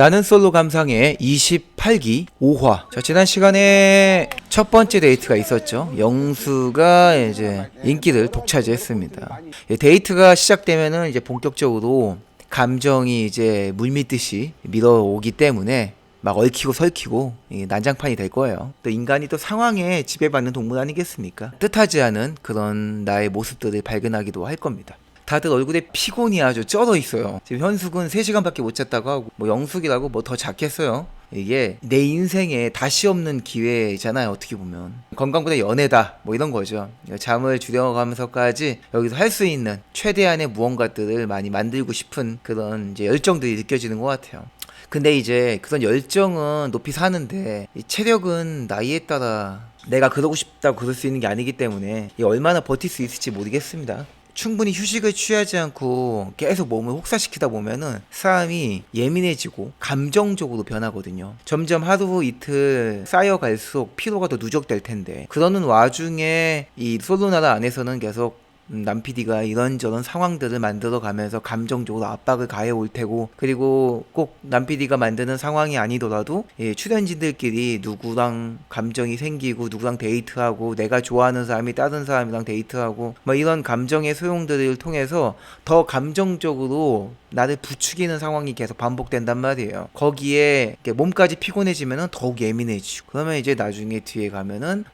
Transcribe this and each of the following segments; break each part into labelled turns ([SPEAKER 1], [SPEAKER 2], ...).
[SPEAKER 1] 나는 솔로 감상의 28기 5화. 자, 지난 시간에 첫 번째 데이트가 있었죠. 영수가 이제 인기를 독차지했습니다. 데이트가 시작되면은 이제 본격적으로 감정이 이제 물밀듯이 밀어오기 때문에 막 얽히고 설키고 난장판이 될 거예요. 또 인간이 또 상황에 지배받는 동물 아니겠습니까? 뜻하지 않은 그런 나의 모습들을 발견하기도 할 겁니다. 다들 얼굴에 피곤이 아주 쩔어 있어요. 지금 현숙은 3시간밖에 못 잤다고 하고, 뭐 영숙이라고 뭐 더 잤겠어요. 이게 내 인생에 다시 없는 기회잖아요. 어떻게 보면 건강보다 연애다 뭐 이런 거죠. 잠을 줄여가면서까지 여기서 할 수 있는 최대한의 무언가들을 많이 만들고 싶은 그런 이제 열정들이 느껴지는 것 같아요. 근데 이제 그런 열정은 높이 사는데 이 체력은 나이에 따라 내가 그러고 싶다고 그럴 수 있는 게 아니기 때문에 얼마나 버틸 수 있을지 모르겠습니다. 충분히 휴식을 취하지 않고 계속 몸을 혹사시키다 보면은 사람이 예민해지고 감정적으로 변하거든요. 점점 하루 이틀 쌓여갈수록 피로가 더 누적될 텐데, 그러는 와중에 이 솔로나라 안에서는 계속 남 PD가 이런저런 상황들을 만들어 가면서 감정적으로 압박을 가해 올 테고, 그리고 꼭 남 PD가 만드는 상황이 아니더라도 출연진들끼리 누구랑 감정이 생기고 누구랑 데이트하고 내가 좋아하는 사람이 다른 사람이랑 데이트하고 뭐 이런 감정의 소용들을 통해서 더 감정적으로 나를 부추기는 상황이 계속 반복된단 말이에요. 거기에 몸까지 피곤해지면 더욱 예민해지고, 그러면 이제 나중에 뒤에 가면은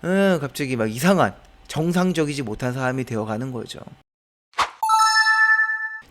[SPEAKER 1] 갑자기 막 이상한 정상적이지 못한 사람이 되어가는 거죠.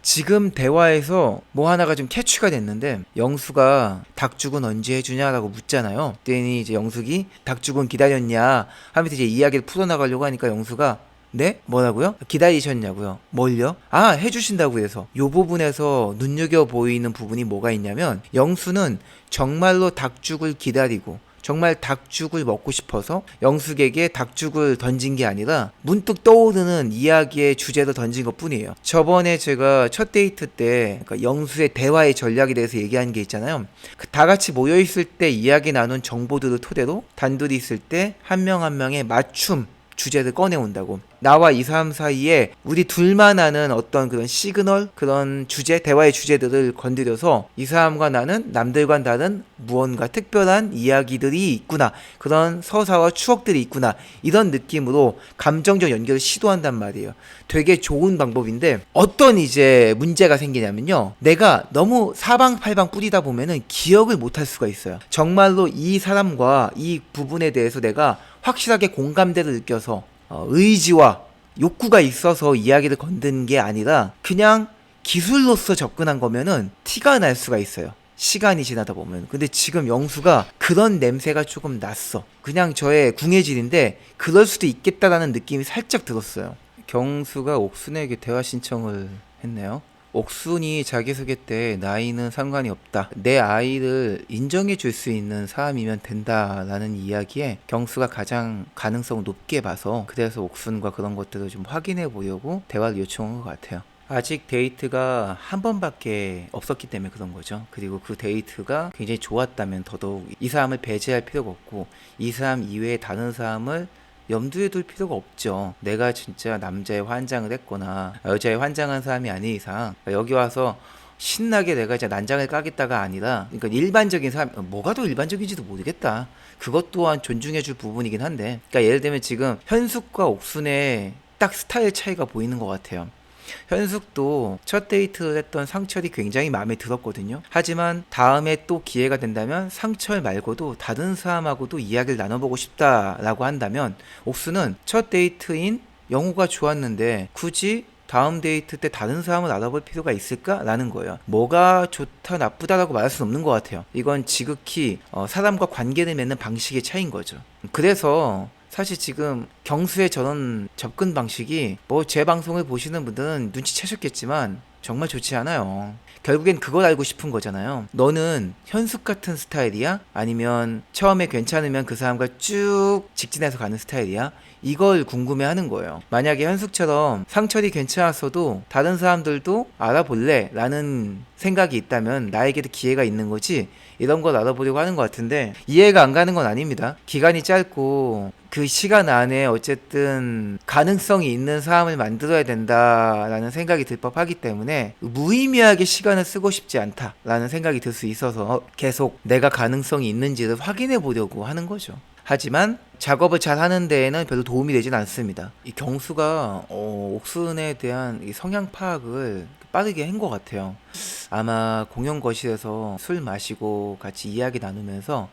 [SPEAKER 1] 지금 대화에서 뭐 하나가 좀 캐치가 됐는데, 영수가 닭죽은 언제 해주냐라고 묻잖아요. 그랬더니 이제 영숙이 닭죽은 기다렸냐 하면서 이제 이야기를 풀어나가려고 하니까 영수가 네? 뭐라고요? 기다리셨냐고요? 뭘요? 아, 해주신다고 해서. 요 부분에서 눈여겨 보이는 부분이 뭐가 있냐면, 영수는 정말로 닭죽을 기다리고 정말 닭죽을 먹고 싶어서 영숙에게 닭죽을 던진 게 아니라 문득 떠오르는 이야기의 주제로 던진 것 뿐이에요. 저번에 제가 첫 데이트 때 그러니까 영수의 대화의 전략에 대해서 얘기한 게 있잖아요. 다 같이 모여있을 때 이야기 나눈 정보들을 토대로 단둘이 있을 때 한 명 한 명의 맞춤 주제를 꺼내온다고. 나와 이 사람 사이에 우리 둘만 아는 어떤 그런 시그널, 그런 주제, 대화의 주제들을 건드려서 이 사람과 나는 남들과는 다른 무언가 특별한 이야기들이 있구나, 그런 서사와 추억들이 있구나, 이런 느낌으로 감정적 연결을 시도한단 말이에요. 되게 좋은 방법인데, 어떤 이제 문제가 생기냐면요, 내가 너무 사방팔방 뿌리다 보면은 기억을 못할 수가 있어요. 정말로 이 사람과 이 부분에 대해서 내가 확실하게 공감대를 느껴서 의지와 욕구가 있어서 이야기를 건든 게 아니라 그냥 기술로서 접근한 거면은 티가 날 수가 있어요, 시간이 지나다 보면. 근데 지금 영수가 그런 냄새가 조금 났어. 그냥 저의 궁예질인데 그럴 수도 있겠다라는 느낌이 살짝 들었어요. 경수가 옥순에게 대화 신청을 했네요. 옥순이 자기소개 때 나이는 상관이 없다, 내 아이를 인정해 줄 수 있는 사람이면 된다라는 이야기에 경수가 가장 가능성을 높게 봐서, 그래서 옥순과 그런 것들을 좀 확인해 보려고 대화를 요청한 것 같아요. 아직 데이트가 한 번밖에 없었기 때문에 그런 거죠. 그리고 그 데이트가 굉장히 좋았다면 더더욱 이 사람을 배제할 필요가 없고 이 사람 이외에 다른 사람을 염두에 둘 필요가 없죠. 내가 진짜 남자의 환장을 했거나 여자의 환장한 사람이 아닌 이상 여기 와서 신나게 내가 이제 난장을 까겠다가 아니라, 그러니까 일반적인 사람, 뭐가 더 일반적인지도 모르겠다. 그것 또한 존중해줄 부분이긴 한데, 그러니까 예를 들면 지금 현숙과 옥순의 딱 스타일 차이가 보이는 것 같아요. 현숙도 첫 데이트를 했던 상철이 굉장히 마음에 들었거든요. 하지만 다음에 또 기회가 된다면 상철 말고도 다른 사람하고도 이야기를 나눠보고 싶다라고 한다면, 옥수는 첫 데이트인 영호가 좋았는데 굳이 다음 데이트 때 다른 사람을 알아볼 필요가 있을까라는 거예요. 뭐가 좋다 나쁘다라고 말할 수는 없는 것 같아요. 이건 지극히 사람과 관계를 맺는 방식의 차이인 거죠. 그래서 사실 지금 경수의 저런 접근 방식이 뭐 제 방송을 보시는 분들은 눈치채셨겠지만 정말 좋지 않아요. 결국엔 그걸 알고 싶은 거잖아요. 너는 현숙 같은 스타일이야? 아니면 처음에 괜찮으면 그 사람과 쭉 직진해서 가는 스타일이야? 이걸 궁금해하는 거예요. 만약에 현숙처럼 상철이 괜찮았어도 다른 사람들도 알아볼래? 라는 생각이 있다면 나에게도 기회가 있는 거지, 이런 걸 알아보려고 하는 것 같은데 이해가 안 가는 건 아닙니다. 기간이 짧고 그 시간 안에 어쨌든 가능성이 있는 사람을 만들어야 된다라는 생각이 들 법하기 때문에 무의미하게 시간을 쓰고 싶지 않다라는 생각이 들 수 있어서 계속 내가 가능성이 있는지를 확인해 보려고 하는 거죠. 하지만 작업을 잘 하는 데에는 별로 도움이 되진 않습니다. 이 경수가 옥순에 대한 이 성향 파악을 빠르게 한 것 같아요. 아마 공연 거실에서 술 마시고 같이 이야기 나누면서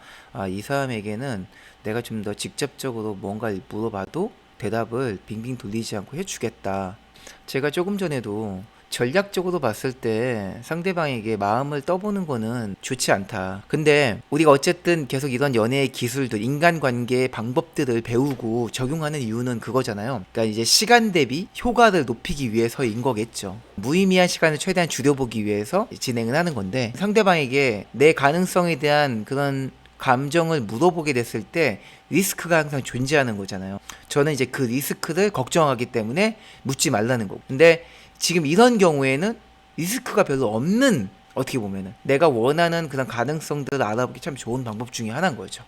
[SPEAKER 1] 이 사람에게는 내가 좀 더 직접적으로 뭔가를 물어봐도 대답을 빙빙 돌리지 않고 해주겠다. 제가 조금 전에도 전략적으로 봤을 때 상대방에게 마음을 떠보는 거는 좋지 않다. 근데 우리가 어쨌든 계속 이런 연애의 기술들, 인간관계의 방법들을 배우고 적용하는 이유는 그거잖아요. 그러니까 이제 시간 대비 효과를 높이기 위해서인 거겠죠. 무의미한 시간을 최대한 줄여보기 위해서 진행을 하는 건데 상대방에게 내 가능성에 대한 그런 감정을 물어보게 됐을 때 리스크가 항상 존재하는 거잖아요. 저는 이제 그 리스크를 걱정하기 때문에 묻지 말라는 거고. 근데 지금 이런 경우에는 리스크가 별로 없는, 어떻게 보면은 내가 원하는 그런 가능성들을 알아보기 참 좋은 방법 중에 하나인 거죠.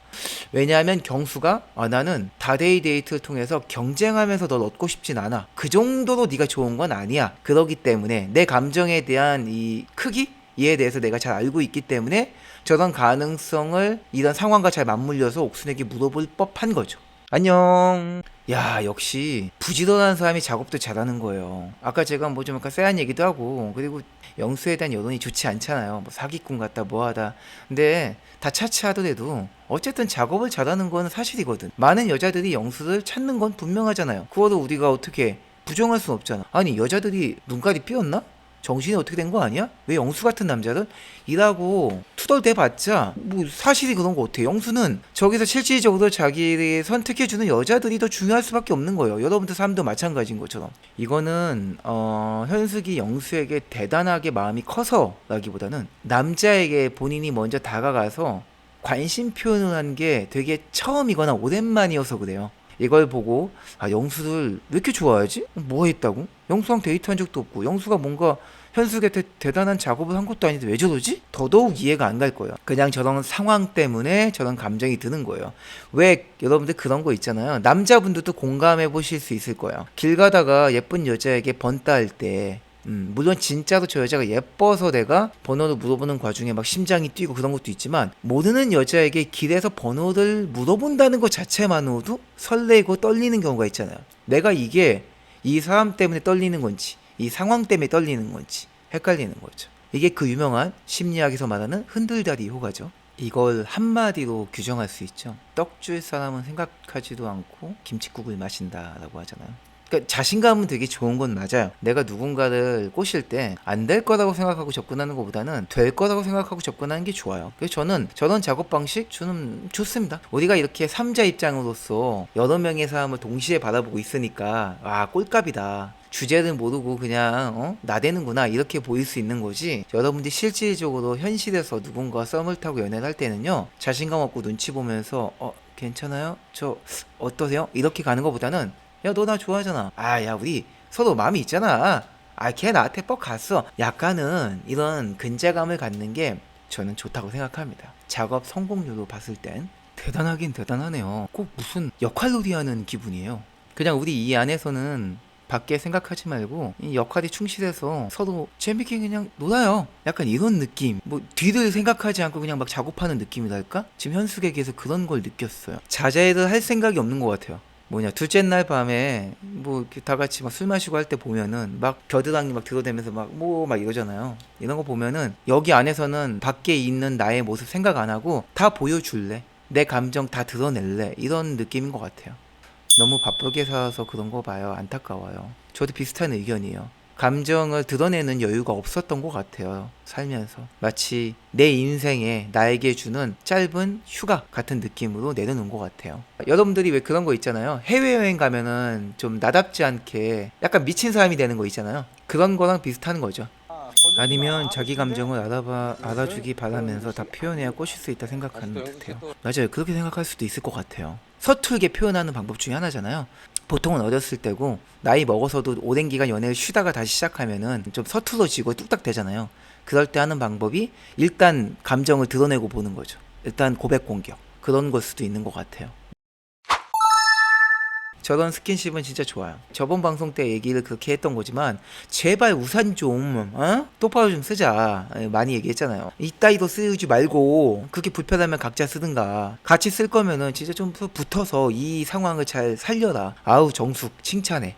[SPEAKER 1] 왜냐하면 경수가 나는 다데이 데이트를 통해서 경쟁하면서 널 얻고 싶진 않아. 그 정도로 네가 좋은 건 아니야. 그러기 때문에 내 감정에 대한 이 크기? 이에 대해서 내가 잘 알고 있기 때문에 저런 가능성을 이런 상황과 잘 맞물려서 옥순에게 물어볼 법한 거죠. 안녕. 야, 역시 부지런한 사람이 작업도 잘하는 거예요. 아까 제가 뭐 좀 약간 쎄한 얘기도 하고, 그리고 영수에 대한 여론이 좋지 않잖아요. 뭐 사기꾼 같다 뭐하다. 근데 다 차치하더라도 어쨌든 작업을 잘하는 건 사실이거든. 많은 여자들이 영수를 찾는 건 분명하잖아요. 그거를 우리가 어떻게 부정할 순 없잖아. 아니, 여자들이 눈깔이 삐었나? 정신이 어떻게 된 거 아니야? 왜 영수 같은 남자를 일하고 투덜대봤자 뭐 사실이 그런 거 같아. 영수는 저기서 실질적으로 자기를 선택해주는 여자들이 더 중요할 수밖에 없는 거예요. 여러분들 삶도 마찬가지인 것처럼. 이거는 현숙이 영수에게 대단하게 마음이 커서라기보다는 남자에게 본인이 먼저 다가가서 관심 표현을 한 게 되게 처음이거나 오랜만이어서 그래요. 이걸 보고 영수를 왜 이렇게 좋아하지? 뭐 했다고? 영수랑 데이트한 적도 없고 영수가 뭔가 현숙한테 대단한 작업을 한 것도 아닌데 왜 저러지? 더더욱 이해가 안 갈 거예요. 그냥 저런 상황 때문에 저런 감정이 드는 거예요. 왜 여러분들 그런 거 있잖아요. 남자분들도 공감해 보실 수 있을 거예요. 길 가다가 예쁜 여자에게 번따할 때 물론 진짜로 저 여자가 예뻐서 내가 번호를 물어보는 과정에 막 심장이 뛰고 그런 것도 있지만 모르는 여자에게 길에서 번호를 물어본다는 것 자체만으로도 설레고 떨리는 경우가 있잖아요. 내가 이게 이 사람 때문에 떨리는 건지 이 상황 때문에 떨리는 건지 헷갈리는 거죠. 이게 그 유명한 심리학에서 말하는 흔들다리 효과죠. 이걸 한마디로 규정할 수 있죠. 떡 줄 사람은 생각하지도 않고 김칫국을 마신다라고 하잖아요. 그러니까 자신감은 되게 좋은 건 맞아요. 내가 누군가를 꼬실 때 안 될 거라고 생각하고 접근하는 것보다는 될 거라고 생각하고 접근하는 게 좋아요. 그래서 저는 저런 작업 방식 저는 좋습니다. 우리가 이렇게 3자 입장으로서 여러 명의 사람을 동시에 바라보고 있으니까 꼴값이다. 주제를 모르고 그냥 나대는구나 이렇게 보일 수 있는 거지. 여러분들이 실질적으로 현실에서 누군가 썸을 타고 연애를 할 때는요 자신감 없고 눈치 보면서 괜찮아요? 저 어떠세요? 이렇게 가는 것보다는 야, 너 나 좋아하잖아. 야, 우리 서로 마음이 있잖아. 걔 나한테 뻑 갔어. 약간은 이런 근자감을 갖는 게 저는 좋다고 생각합니다. 작업 성공률로 봤을 땐 대단하긴 대단하네요. 꼭 무슨 역할놀이 하는 기분이에요. 그냥 우리 이 안에서는 밖에 생각하지 말고 이 역할에 충실해서 서로 재밌게 그냥 놀아요. 약간 이런 느낌. 뭐 뒤를 생각하지 않고 그냥 막 작업하는 느낌이랄까? 지금 현숙에게서 그런 걸 느꼈어요. 자제를 할 생각이 없는 것 같아요. 둘째 날 밤에 뭐 이렇게 다 같이 막 술 마시고 할 때 보면은 막 겨드랑이 막 들어대면서 막 이러잖아요. 이런 거 보면은 여기 안에서는 밖에 있는 나의 모습 생각 안 하고 다 보여줄래. 내 감정 다 드러낼래. 이런 느낌인 것 같아요. 너무 바쁘게 살아서 그런 거 봐요. 안타까워요. 저도 비슷한 의견이에요. 감정을 드러내는 여유가 없었던 것 같아요. 살면서 마치 내 인생에 나에게 주는 짧은 휴가 같은 느낌으로 내려놓은 것 같아요. 여러분들이 왜 그런 거 있잖아요. 해외여행 가면은 좀 나답지 않게 약간 미친 사람이 되는 거 있잖아요. 그런 거랑 비슷한 거죠. 아니면 자기 감정을 알아주기 바라면서 다 표현해야 꼬실 수 있다 생각하는 듯해요. 맞아요. 그렇게 생각할 수도 있을 것 같아요. 서툴게 표현하는 방법 중에 하나잖아요. 보통은 어렸을 때고 나이 먹어서도 오랜 기간 연애를 쉬다가 다시 시작하면은 좀 서툴러지고 뚝딱 되잖아요. 그럴 때 하는 방법이 일단 감정을 드러내고 보는 거죠. 일단 고백 공격. 그런 걸 수도 있는 것 같아요. 저런 스킨십은 진짜 좋아요. 저번 방송 때 얘기를 그렇게 했던 거지만 제발 우산 좀 똑바로 좀 쓰자 많이 얘기했잖아요. 이따위도 쓰지 말고 그렇게 불편하면 각자 쓰든가 같이 쓸 거면은 진짜 좀 붙어서 이 상황을 잘 살려라. 아우 정숙 칭찬해.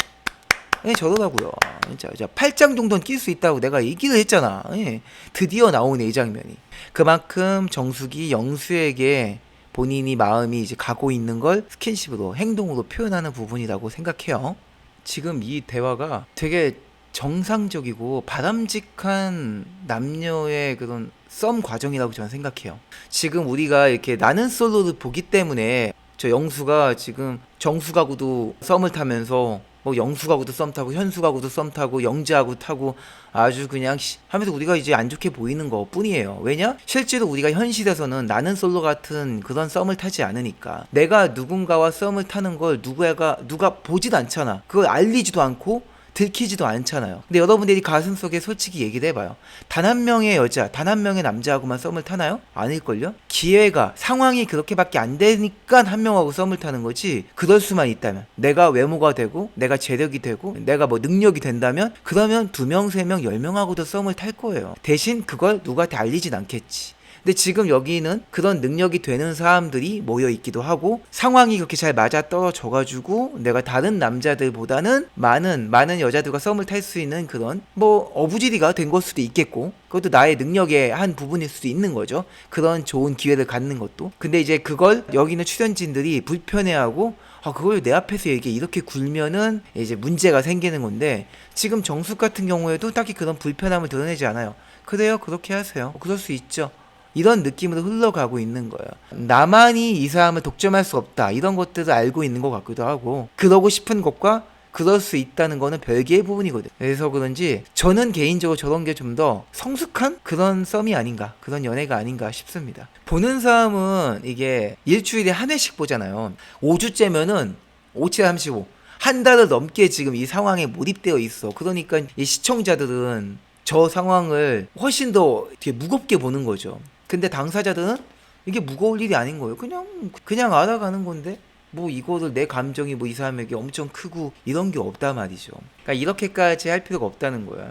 [SPEAKER 1] 예, 저러라고요. 진짜 8장 정도는 낄 수 있다고 내가 얘기를 했잖아. 예, 드디어 나오네 이 장면이. 그만큼 정숙이 영수에게 본인이 마음이 이제 가고 있는 걸 스킨십으로 행동으로 표현하는 부분이라고 생각해요. 지금 이 대화가 되게 정상적이고 바람직한 남녀의 그런 썸 과정이라고 저는 생각해요. 지금 우리가 이렇게 나는 솔로를 보기 때문에 저 영수가 지금 정수가구도 썸을 타면서 뭐 영수가구도 썸 타고 현수가구도 썸 타고 영재하고 타고 아주 그냥 하면서 우리가 이제 안 좋게 보이는 것 뿐이에요. 왜냐? 실제로 우리가 현실에서는 나는 솔로 같은 그런 썸을 타지 않으니까 내가 누군가와 썸을 타는 걸 누가 보지도 않잖아. 그걸 알리지도 않고 들키지도 않잖아요. 근데 여러분들이 가슴속에 솔직히 얘기를 해봐요. 단 한 명의 여자, 단 한 명의 남자하고만 썸을 타나요? 아닐걸요? 기회가, 상황이 그렇게밖에 안 되니까 한 명하고 썸을 타는 거지. 그럴 수만 있다면, 내가 외모가 되고 내가 재력이 되고 내가 뭐 능력이 된다면 그러면 2명, 3명, 10명하고도 썸을 탈 거예요. 대신 그걸 누구한테 알리진 않겠지. 근데 지금 여기는 그런 능력이 되는 사람들이 모여 있기도 하고 상황이 그렇게 잘 맞아 떨어져가지고 내가 다른 남자들보다는 많은 여자들과 썸을 탈 수 있는 그런 뭐 어부지리가 된 걸 수도 있겠고 그것도 나의 능력의 한 부분일 수도 있는 거죠. 그런 좋은 기회를 갖는 것도. 근데 이제 그걸 여기 있는 출연진들이 불편해하고 그걸 내 앞에서 얘기해 이렇게 굴면은 이제 문제가 생기는 건데 지금 정숙 같은 경우에도 딱히 그런 불편함을 드러내지 않아요. 그래요, 그렇게 하세요. 그럴 수 있죠. 이런 느낌으로 흘러가고 있는 거예요. 나만이 이 사람을 독점할 수 없다. 이런 것들을 알고 있는 것 같기도 하고 그러고 싶은 것과 그럴 수 있다는 거는 별개의 부분이거든. 그래서 그런지 저는 개인적으로 저런 게 좀 더 성숙한 그런 썸이 아닌가, 그런 연애가 아닌가 싶습니다. 보는 사람은 이게 일주일에 한 회씩 보잖아요. 5주째면은 5735 한 달을 넘게 지금 이 상황에 몰입되어 있어. 그러니까 이 시청자들은 저 상황을 훨씬 더 되게 무겁게 보는 거죠. 근데 당사자들은 이게 무거울 일이 아닌 거예요. 그냥 알아가는 건데 뭐 이거를 내 감정이 뭐 이 사람에게 엄청 크고 이런 게 없단 말이죠. 그러니까 이렇게까지 할 필요가 없다는 거야.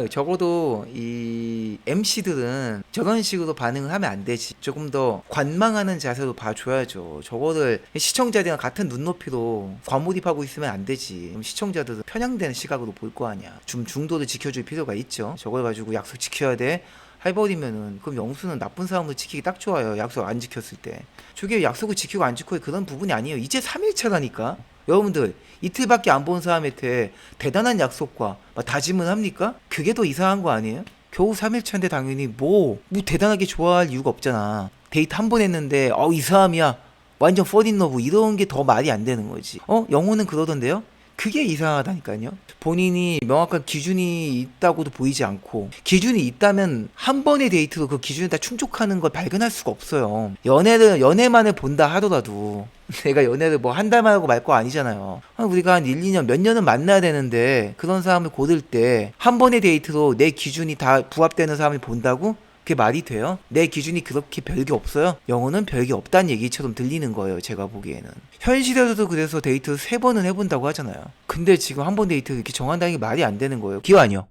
[SPEAKER 1] 적어도 이 MC들은 저런 식으로 반응을 하면 안 되지. 조금 더 관망하는 자세로 봐줘야죠. 저거를 시청자들이랑 같은 눈높이로 과몰입하고 있으면 안 되지. 그럼 시청자들은 편향되는 시각으로 볼 거 아니야. 좀 중도를 지켜줄 필요가 있죠. 저걸 가지고 약속 지켜야 돼. 해버리면은 그럼 영수는 나쁜 사람을 지키기 딱 좋아요. 약속 안 지켰을 때. 저게 약속을 지키고 안 지키고 그런 부분이 아니에요. 이제 3일차라니까. 여러분들 이틀밖에 안 본 사람한테 대단한 약속과 다짐을 합니까? 그게 더 이상한 거 아니에요? 겨우 3일차인데 당연히 뭐 대단하게 좋아할 이유가 없잖아. 데이트 한 번 했는데 이 사람이야 완전 펄인러브 이런 게 더 말이 안 되는 거지. 영호는 그러던데요? 그게 이상하다니까요. 본인이 명확한 기준이 있다고도 보이지 않고 기준이 있다면 한 번의 데이트로 그 기준에 다 충족하는 걸 발견할 수가 없어요. 연애만을 본다 하더라도 내가 연애를 뭐 한 달만 하고 말 거 아니잖아요. 우리가 한 1, 2년 몇 년은 만나야 되는데 그런 사람을 고를 때 한 번의 데이트로 내 기준이 다 부합되는 사람을 본다고? 그게 말이 돼요? 내 기준이 그렇게 별게 없어요? 영어는 별게 없다는 얘기처럼 들리는 거예요. 제가 보기에는. 현실에서도 그래서 데이트 3번은 해본다고 하잖아요. 근데 지금 한 번 데이트 이렇게 정한다는 게 말이 안 되는 거예요. 기어 아니요.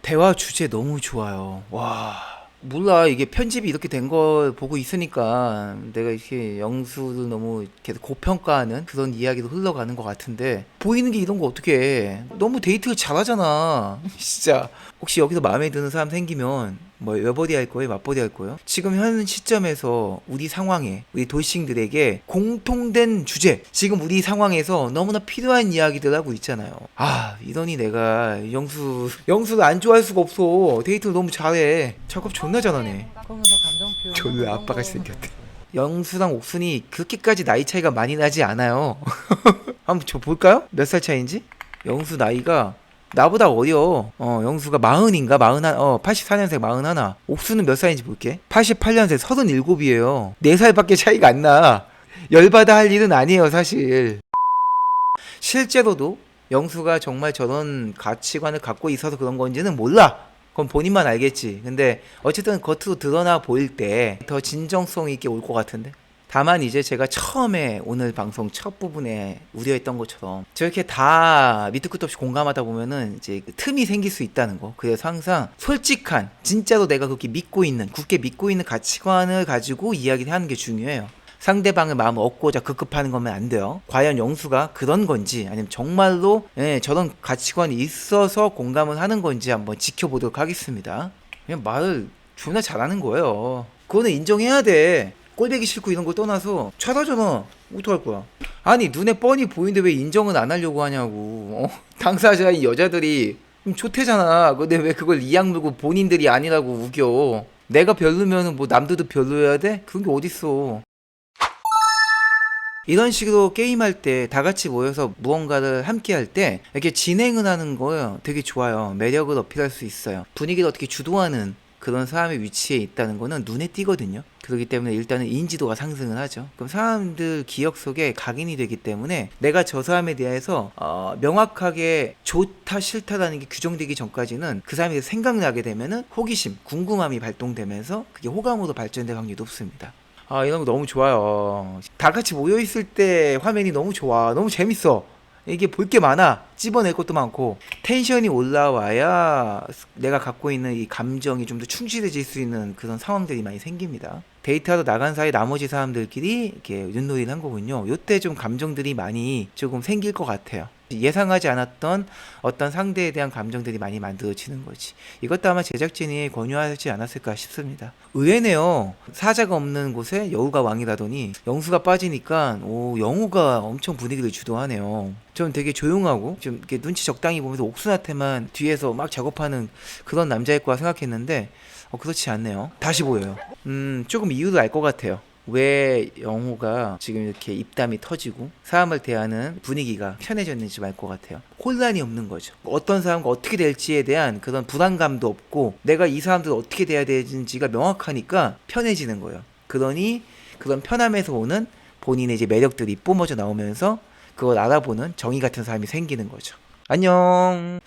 [SPEAKER 1] 대화 주제 너무 좋아요. 와, 몰라. 이게 편집이 이렇게 된 걸 보고 있으니까 내가 이렇게 영수를 너무 계속 고평가하는 그런 이야기로 흘러가는 것 같은데 보이는 게 이런 거 어떻게 해. 너무 데이트를 잘하잖아. 진짜. 혹시 여기서 마음에 드는 사람 생기면 뭐 여버디 할 거예요? 맞버디 할 거예요? 지금 현 시점에서 우리 상황에 우리 돌싱들에게 공통된 주제, 지금 우리 상황에서 너무나 필요한 이야기들 하고 있잖아요. 이러니 내가 영수를 안 좋아할 수가 없어. 데이트를 너무 잘해. 작업 존나 잘하네.
[SPEAKER 2] 그러면서 감정 표현
[SPEAKER 1] 졸라 아빠같이 생겼대. 영수랑 옥순이 그렇게까지 나이 차이가 많이 나지 않아요. 한번 저 볼까요? 몇 살 차이인지? 영수 나이가 나보다 어려. 영수가 40인가? 84년생 41. 옥수는 몇 살인지 볼게. 88년생 37이에요. 4살밖에 차이가 안 나. 열받아 할 일은 아니에요, 사실. 실제로도 영수가 정말 저런 가치관을 갖고 있어서 그런 건지는 몰라. 그건 본인만 알겠지. 근데 어쨌든 겉으로 드러나 보일 때 더 진정성 있게 올 것 같은데? 다만 이제 제가 처음에 오늘 방송 첫 부분에 우려했던 것처럼 저렇게 다 밑도 끝도 없이 공감하다 보면은 이제 그 틈이 생길 수 있다는 거. 그래서 항상 솔직한, 진짜로 내가 그렇게 믿고 있는, 굳게 믿고 있는 가치관을 가지고 이야기를 하는 게 중요해요. 상대방의 마음을 얻고자 급급하는 거면 안 돼요. 과연 영수가 그런 건지 아니면 정말로 저런 가치관이 있어서 공감을 하는 건지 한번 지켜보도록 하겠습니다. 그냥 말을 존나 잘하는 거예요. 그거는 인정해야 돼. 꼴배기 싫고 이런 걸 떠나서 잘하잖아. 어떡할 거야. 아니 눈에 뻔히 보이는데 왜 인정은 안 하려고 하냐고. 당사자인 여자들이 좋대잖아. 근데 왜 그걸 이악 물고 본인들이 아니라고 우겨. 내가 별로면 뭐 남들도 별로여야 돼? 그런 게 어딨어. 이런 식으로 게임할 때 다 같이 모여서 무언가를 함께 할 때 이렇게 진행을 하는 거요 되게 좋아요. 매력을 어필할 수 있어요. 분위기를 어떻게 주도하는 그런 사람의 위치에 있다는 거는 눈에 띄거든요. 그렇기 때문에 일단은 인지도가 상승을 하죠. 그럼 사람들 기억 속에 각인이 되기 때문에 내가 저 사람에 대해서 명확하게 좋다 싫다라는 게 규정되기 전까지는 그 사람이 생각나게 되면은 호기심, 궁금함이 발동되면서 그게 호감으로 발전될 확률이 높습니다. 이런 거 너무 좋아요. 다 같이 모여있을 때 화면이 너무 좋아. 너무 재밌어. 이게 볼 게 많아. 찝어낼 것도 많고. 텐션이 올라와야 내가 갖고 있는 이 감정이 좀 더 충실해질 수 있는 그런 상황들이 많이 생깁니다. 데이트하러 나간 사이 나머지 사람들끼리 이렇게 윷놀이를 한 거군요. 요때 좀 감정들이 많이 조금 생길 것 같아요. 예상하지 않았던 어떤 상대에 대한 감정들이 많이 만들어지는 거지. 이것도 아마 제작진이 권유하지 않았을까 싶습니다. 의외네요. 사자가 없는 곳에 여우가 왕이라더니 영수가 빠지니까 영우가 엄청 분위기를 주도하네요. 좀 되게 조용하고 좀 이렇게 눈치 적당히 보면서 옥순한테만 뒤에서 막 작업하는 그런 남자일 거라 생각했는데 그렇지 않네요. 다시 보여요. 조금 이유를 알 것 같아요. 왜 영호가 지금 이렇게 입담이 터지고 사람을 대하는 분위기가 편해졌는지 알 것 같아요. 혼란이 없는 거죠. 어떤 사람과 어떻게 될지에 대한 그런 불안감도 없고 내가 이 사람들 어떻게 돼야 되는지가 명확하니까 편해지는 거예요. 그러니 그런 편함에서 오는 본인의 이제 매력들이 뿜어져 나오면서 그걸 알아보는 정의 같은 사람이 생기는 거죠. 안녕.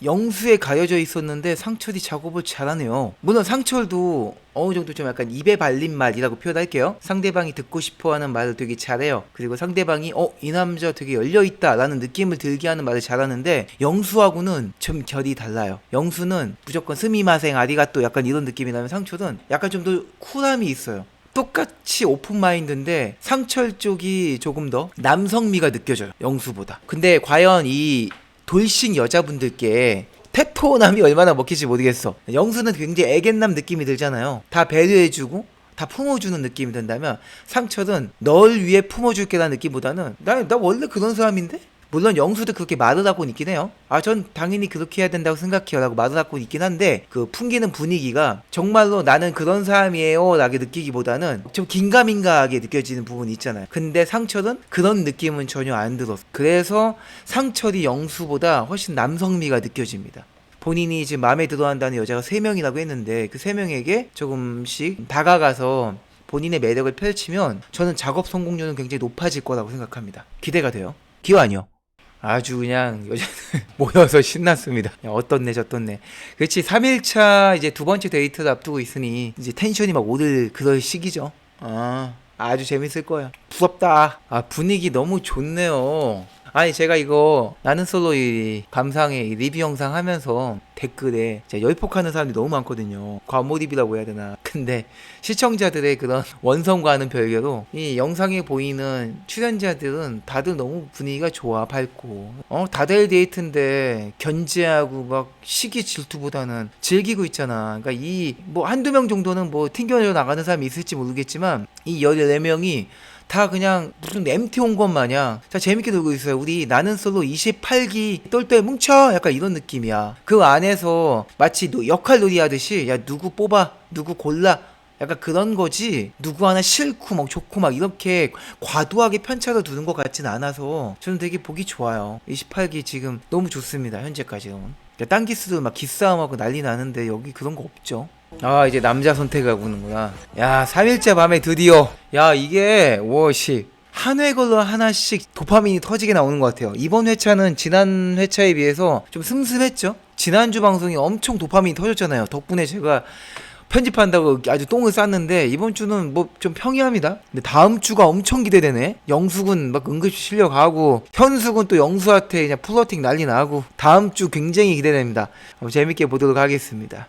[SPEAKER 1] 영수에 가려져 있었는데 상철이 작업을 잘하네요. 물론 상철도 어느 정도 좀 약간 입에 발린 말이라고 표현할게요. 상대방이 듣고 싶어하는 말을 되게 잘해요. 그리고 상대방이 이 남자 되게 열려있다 라는 느낌을 들게 하는 말을 잘하는데 영수하고는 좀 결이 달라요. 영수는 무조건 스미마생 아리가또 약간 이런 느낌이 나면 상철은 약간 좀 더 쿨함이 있어요. 똑같이 오픈마인드인데 상철 쪽이 조금 더 남성미가 느껴져요. 영수보다. 근데 과연 이 돌싱 여자분들께 테토남이 얼마나 먹힐지 모르겠어. 영수는 굉장히 애견남 느낌이 들잖아요. 다 배려해주고 다 품어주는 느낌이 든다면 상철은 널 위해 품어줄게라는 느낌보다는 나 원래 그런 사람인데? 물론 영수도 그렇게 말을 하고 있긴 해요. 전 당연히 그렇게 해야 된다고 생각해요 라고 말을 하고 있긴 한데 그 풍기는 분위기가 정말로 나는 그런 사람이에요 라고 느끼기보다는 좀 긴가민가하게 느껴지는 부분이 있잖아요. 근데 상철은 그런 느낌은 전혀 안 들었어. 그래서 상철이 영수보다 훨씬 남성미가 느껴집니다. 본인이 지금 마음에 들어한다는 여자가 3명이라고 했는데 그 3명에게 조금씩 다가가서 본인의 매력을 펼치면 저는 작업 성공률은 굉장히 높아질 거라고 생각합니다. 기대가 돼요. 기호 아니요. 아주 그냥 여자들 모여서 신났습니다. 야, 어떻네 저떻네. 그렇지 3일차 이제 두 번째 데이트를 앞두고 있으니 이제 텐션이 막 오를 그럴 시기죠. 아주 재밌을 거야. 부럽다. 분위기 너무 좋네요. 아니 제가 이거 나는 솔로 이 감상의 리뷰 영상 하면서 댓글에 열폭하는 사람들이 너무 많거든요. 과몰입이라고 해야 되나. 근데 시청자들의 그런 원성과는 별개로 이 영상에 보이는 출연자들은 다들 너무 분위기가 좋아, 밝고 다들 데이트인데 견제하고 막 시기 질투보다는 즐기고 있잖아. 그러니까 이 뭐 한두 명 정도는 뭐 튕겨져 나가는 사람이 있을지 모르겠지만 이 14명이 다 그냥 무슨 MT 온 것 마냥 다 재밌게 놀고 있어요. 우리 나는 솔로 28기 똘똘 뭉쳐 약간 이런 느낌이야. 그 안에서 마치 역할 놀이 하듯이 야 누구 뽑아 누구 골라 약간 그런 거지 누구 하나 싫고 막 좋고 막 이렇게 과도하게 편차를 두는 것 같진 않아서 저는 되게 보기 좋아요. 28기 지금 너무 좋습니다. 현재까지는. 딴 기수도 막 기싸움하고 난리 나는데 여기 그런 거 없죠. 이제 남자 선택하고는구나. 야 3일째 밤에 드디어 이게 한 회 걸로 하나씩 도파민이 터지게 나오는 것 같아요. 이번 회차는 지난 회차에 비해서 좀 슴슴했죠. 지난주 방송이 엄청 도파민이 터졌잖아요. 덕분에 제가 편집한다고 아주 똥을 쌌는데 이번 주는 뭐 좀 평이합니다. 근데 다음 주가 엄청 기대되네. 영숙은 막 응급실 실려가고 현숙은 또 영수한테 그냥 플러팅 난리 나고 다음 주 굉장히 기대됩니다. 재밌게 보도록 하겠습니다.